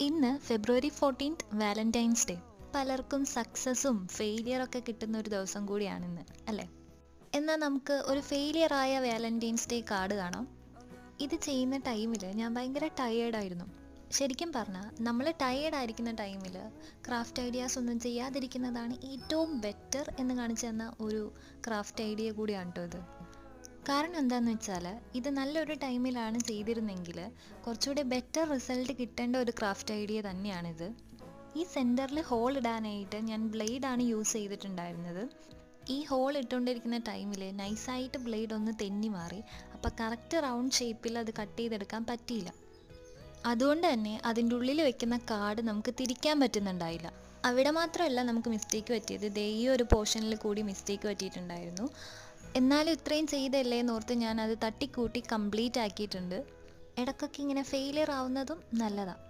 ഇന്ന് ഫെബ്രുവരി 14th Valentine's day. പലർക്കും സക്സസും ഫെയിലിയറൊക്കെ കിട്ടുന്ന ഒരു ദിവസം കൂടിയാണിന്ന്, അല്ലേ? എന്നാൽ നമുക്ക് ഒരു ഫെയിലിയറായ വാലന്റൈൻസ് ഡേ കാർഡ് കാണാം. ഇത് ചെയ്യുന്ന ടൈമിൽ ഞാൻ ഭയങ്കര ടയേർഡായിരുന്നു. ശരിക്കും പറഞ്ഞാൽ നമ്മൾ ടയേർഡായിരിക്കുന്ന ടൈമിൽ ക്രാഫ്റ്റ് ഐഡിയാസ് ഒന്നും ചെയ്യാതിരിക്കുന്നതാണ് ഏറ്റവും ബെറ്റർ എന്ന് കാണിച്ചു തന്ന ഒരു ക്രാഫ്റ്റ് ഐഡിയ കൂടിയാണ് കേട്ടോ ഇത്. കാരണം എന്താണെന്ന് വെച്ചാൽ ഇത് നല്ലൊരു ടൈമിലാണ് ചെയ്തിരുന്നെങ്കിൽ കുറച്ചുകൂടി ബെറ്റർ റിസൾട്ട് കിട്ടേണ്ട ഒരു ക്രാഫ്റ്റ് ഐഡിയ തന്നെയാണിത്. ഈ സെൻറ്ററിൽ ഹോൾ ഇടാനായിട്ട് ഞാൻ ബ്ലേഡാണ് യൂസ് ചെയ്തിട്ടുണ്ടായിരുന്നത്. ഈ ഹോൾ ഇട്ടുകൊണ്ടിരിക്കുന്ന ടൈമിൽ നൈസായിട്ട് ബ്ലേഡ് ഒന്ന് തെന്നി മാറി. അപ്പോൾ കറക്റ്റ് റൗണ്ട് ഷേപ്പിൽ അത് കട്ട് ചെയ്തെടുക്കാൻ പറ്റിയില്ല. അതുകൊണ്ട് തന്നെ അതിൻ്റെ ഉള്ളിൽ വെക്കുന്ന കാർഡ് നമുക്ക് തിരിക്കാൻ പറ്റുന്നുണ്ടായില്ല. അവിടെ മാത്രമല്ല നമുക്ക് മിസ്റ്റേക്ക് പറ്റിയത്, ഈ ഒരു പോർഷനിൽ കൂടി മിസ്റ്റേക്ക് പറ്റിയിട്ടുണ്ടായിരുന്നു. എന്നാലും ഇത്രയും ചെയ്തല്ലേ എന്നോർത്ത് ഞാൻ അത് തട്ടിക്കൂട്ടി കംപ്ലീറ്റ് ആക്കിയിട്ടുണ്ട്. ഇടയ്ക്കൊക്കെ ഇങ്ങനെ ഫെയിലിയർ ആവുന്നതും നല്ലതാണ്.